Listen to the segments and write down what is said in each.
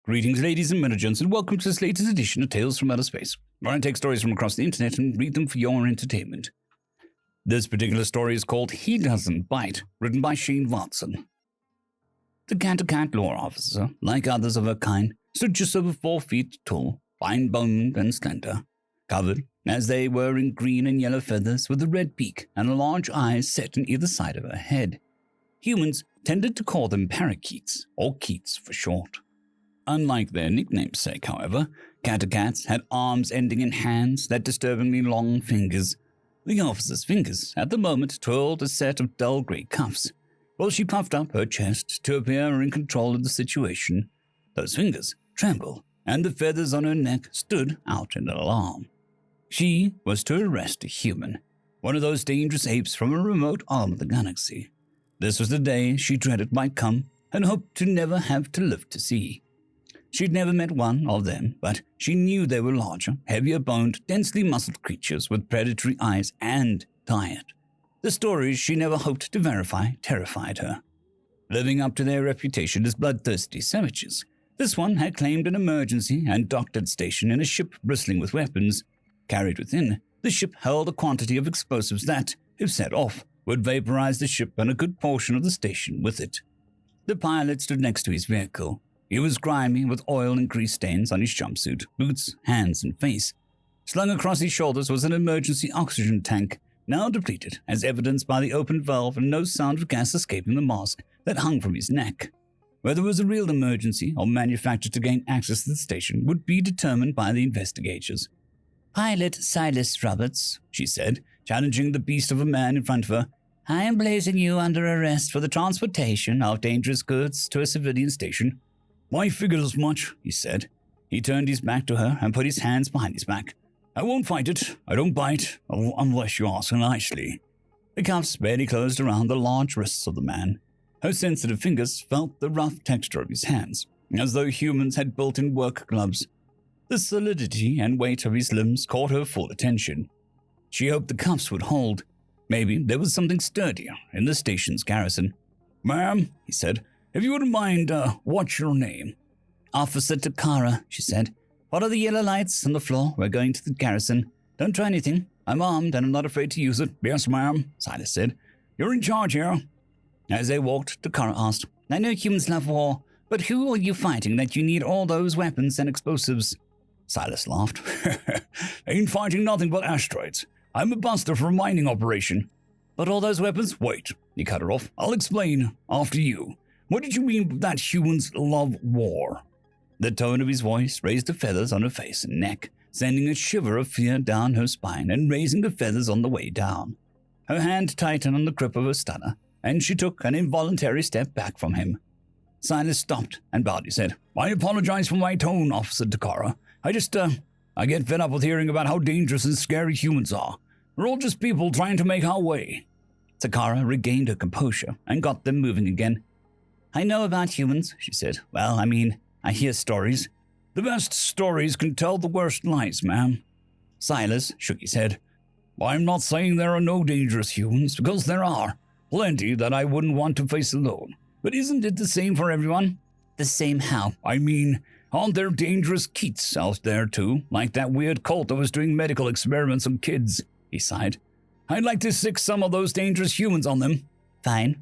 Greetings, ladies and gentlemen, and welcome to this latest edition of Tales from Outer Space, where I take stories from across the internet and read them for your entertainment. This particular story is called He Doesn't Bite, written by Sjanevardsson. The cat-to-cat lore officer, like others of her kind, stood just over 4 feet tall, fine-boned and slender, covered, as they were, in green and yellow feathers with a red beak and large eyes set on either side of her head. Humans tended to call them parakeets, or keets for short. Unlike their nicknamesake, however, cat-to-cats had arms ending in hands that disturbingly long fingers. The officer's fingers, at the moment, twirled a set of dull grey cuffs, while she puffed up her chest to appear in control of the situation. Those fingers trembled, and the feathers on her neck stood out in alarm. She was to arrest a human, one of those dangerous apes from a remote arm of the galaxy. This was the day she dreaded might come and hoped to never have to live to see. She'd never met one of them, but she knew they were larger, heavier-boned, densely muscled creatures with predatory eyes and diet. The stories she never hoped to verify terrified her. Living up to their reputation as bloodthirsty savages, this one had claimed an emergency and docked at station in a ship bristling with weapons. Carried within, the ship held a quantity of explosives that, if set off, would vaporize the ship and a good portion of the station with it. The pilot stood next to his vehicle. He was grimy with oil and grease stains on his jumpsuit, boots, hands, and face. Slung across his shoulders was an emergency oxygen tank, now depleted, as evidenced by the open valve and no sound of gas escaping the mask that hung from his neck. Whether it was a real emergency or manufactured to gain access to the station would be determined by the investigators. "Pilot Silas Roberts," she said, challenging the beast of a man in front of her, "I am placing you under arrest for the transportation of dangerous goods to a civilian station." "I figured as much," he said. He turned his back to her and put his hands behind his back. "I won't fight it. I don't bite, unless you ask nicely." The cuffs barely closed around the large wrists of the man. Her sensitive fingers felt the rough texture of his hands, as though humans had built-in work gloves. The solidity and weight of his limbs caught her full attention. She hoped the cuffs would hold. Maybe there was something sturdier in the station's garrison. "Ma'am," he said, "if you wouldn't mind, what's your name?" "Officer Takara," she said. "Follow the yellow lights on the floor. We're going to the garrison. Don't try anything. I'm armed and I'm not afraid to use it." "Yes, ma'am," Silas said. "You're in charge here." As they walked, Takara asked, "I know humans love war, but who are you fighting that you need all those weapons and explosives?" Silas laughed. "Ain't fighting nothing but asteroids. I'm a buster for a mining operation." "But all those weapons?" "Wait," he cut her off. "I'll explain after you. What did you mean that humans love war?" The tone of his voice raised the feathers on her face and neck, sending a shiver of fear down her spine and raising the feathers on the way down. Her hand tightened on the grip of her stunner, and she took an involuntary step back from him. Silas stopped and bowed his head. "I apologize for my tone, Officer Takara. I get fed up with hearing about how dangerous and scary humans are. We're all just people trying to make our way." Takara regained her composure and got them moving again. "I know about humans," she said. "Well, I hear stories." "The best stories can tell the worst lies, ma'am." Silas shook his head. "I'm not saying there are no dangerous humans, because there are. Plenty that I wouldn't want to face alone. But isn't it the same for everyone?" "The same how?" Aren't there dangerous keets out there too, like that weird cult that was doing medical experiments on kids?" He sighed. "I'd like to sick some of those dangerous humans on them." "Fine.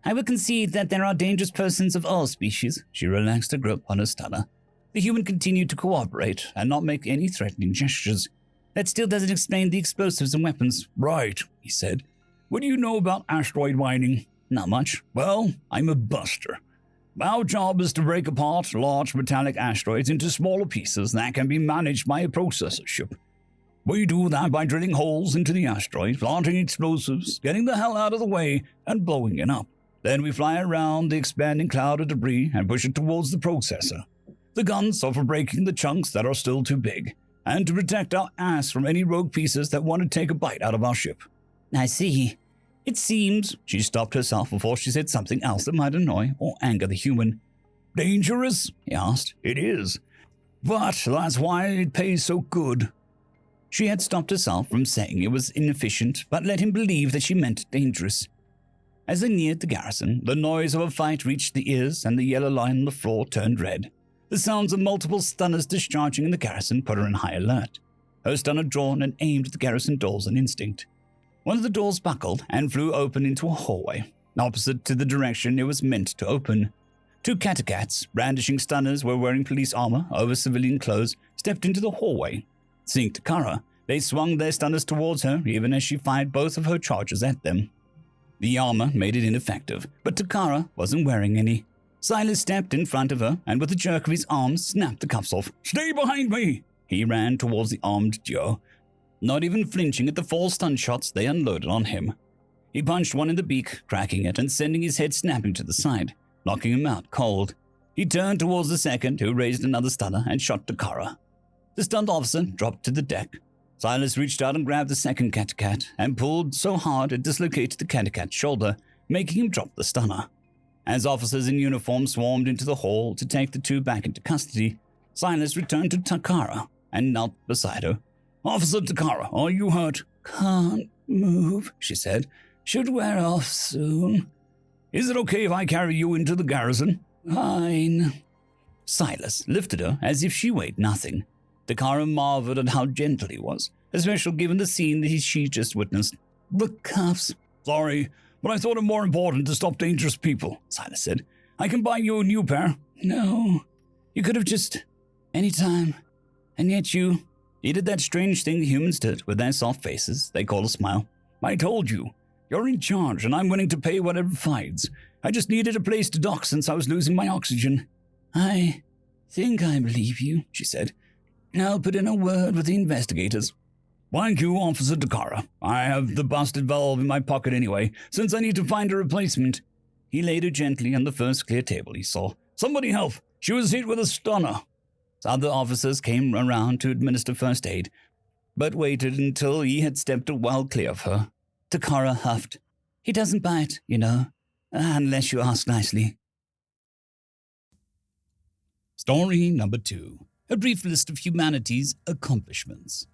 I will concede that there are dangerous persons of all species." She relaxed her grip on her stunner. The human continued to cooperate and not make any threatening gestures. "That still doesn't explain the explosives and weapons." "Right," he said. "What do you know about asteroid mining?" "Not much." "Well, I'm a buster. Our job is to break apart large metallic asteroids into smaller pieces that can be managed by a processor ship. We do that by drilling holes into the asteroid, planting explosives, getting the hell out of the way, and blowing it up. Then we fly around the expanding cloud of debris and push it towards the processor. The guns are for breaking the chunks that are still too big, and to protect our ass from any rogue pieces that want to take a bite out of our ship." "I see. It seems—" She stopped herself before she said something else that might annoy or anger the human. "Dangerous?" he asked. "It is. But that's why it pays so good." She had stopped herself from saying it was inefficient, but let him believe that she meant dangerous. As they neared the garrison, the noise of a fight reached the ears and the yellow line on the floor turned red. The sounds of multiple stunners discharging in the garrison put her in high alert. Her stunner drawn and aimed at the garrison doors on instinct. One of the doors buckled and flew open into a hallway, opposite to the direction it was meant to open. Two catecats, brandishing stunners, were wearing police armor over civilian clothes, stepped into the hallway. Seeing Takara, they swung their stunners towards her, even as she fired both of her charges at them. The armor made it ineffective, but Takara wasn't wearing any. Silas stepped in front of her, and with a jerk of his arm, snapped the cuffs off. "Stay behind me!" He ran towards the armed duo, not even flinching at the 4 stun shots they unloaded on him. He punched one in the beak, cracking it and sending his head snapping to the side, knocking him out cold. He turned towards the second, who raised another stunner and shot Takara. The stunned officer dropped to the deck. Silas reached out and grabbed the second Catacat and pulled so hard it dislocated the Catecat's shoulder, making him drop the stunner. As officers in uniform swarmed into the hall to take the two back into custody, Silas returned to Takara and knelt beside her. "Officer Takara, are you hurt?" "Can't move," she said. "Should wear off soon." "Is it okay if I carry you into the garrison?" "Fine." Silas lifted her as if she weighed nothing. Takara marveled at how gentle he was, especially given the scene that she just witnessed. "The cuffs." "Sorry, but I thought it more important to stop dangerous people," Silas said. "I can buy you a new pair." "No, you could have just... anytime. And yet you did that strange thing the humans did with their soft faces they call a smile. I told you. You're in charge, and I'm willing to pay whatever fines. I just needed a place to dock since I was losing my oxygen." "I think I believe you," she said. "I'll put in a word with the investigators." "Thank you, Officer Takara. I have the busted valve in my pocket anyway, since I need to find a replacement." He laid her gently on the first clear table he saw. "Somebody help! She was hit with a stunner." Other officers came around to administer first aid, but waited until he had stepped well clear of her. Takara huffed. "He doesn't bite, you know, unless you ask nicely." Story number 2. A brief list of humanity's accomplishments.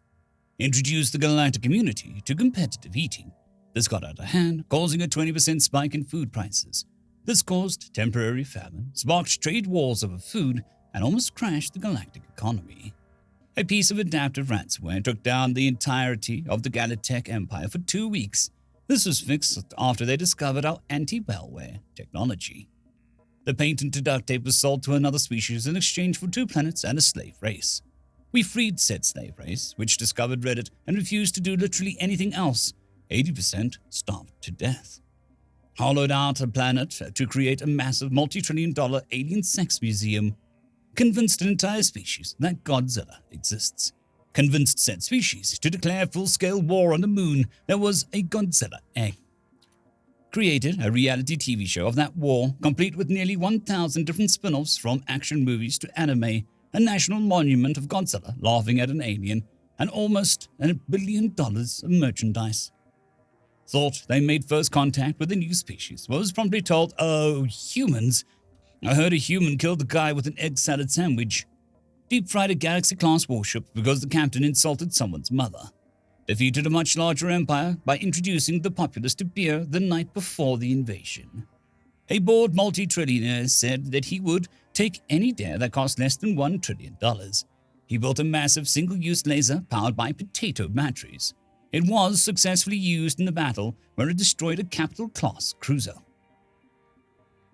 Introduced the galactic community to competitive eating. This got out of hand, causing a 20% spike in food prices. This caused temporary famine, sparked trade wars over food, and almost crashed the galactic economy. A piece of adaptive ransomware took down the entirety of the Galactic Empire for 2 weeks. This was fixed after they discovered our anti-malware technology. The patented duct tape was sold to another species in exchange for 2 planets and a slave race. We freed said slave race, which discovered Reddit and refused to do literally anything else. 80% starved to death. Hollowed out a planet to create a massive multi-trillion-dollar alien sex museum. Convinced an entire species that Godzilla exists. Convinced said species to declare full-scale war on the moon that was a Godzilla egg. Created a reality TV show of that war, complete with nearly 1,000 different spin-offs from action movies to anime, a national monument of Godzilla laughing at an alien, and almost $1 billion of merchandise. Thought they made first contact with a new species, but was promptly told, "Oh, humans. I heard a human killed the guy with an egg salad sandwich." Deep-fried a Galaxy-class warship because the captain insulted someone's mother. Defeated a much larger empire by introducing the populace to beer the night before the invasion. A bored multi-trillionaire said that he would take any dare that cost less than $1 trillion. He built a massive single-use laser powered by potato batteries. It was successfully used in a battle where it destroyed a capital-class cruiser.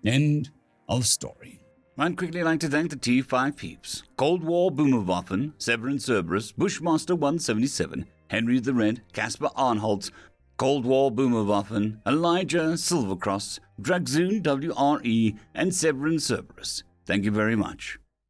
End of story. I'd quickly like to thank the T5 peeps: Cold War Boomerwaffen, Severin Cerberus, Bushmaster 177, Henry the Red, Caspar Arnholtz, Cold War Boomerwaffen, Elijah Silvercross, Dragzoon WRE, and Severin Cerberus. Thank you very much.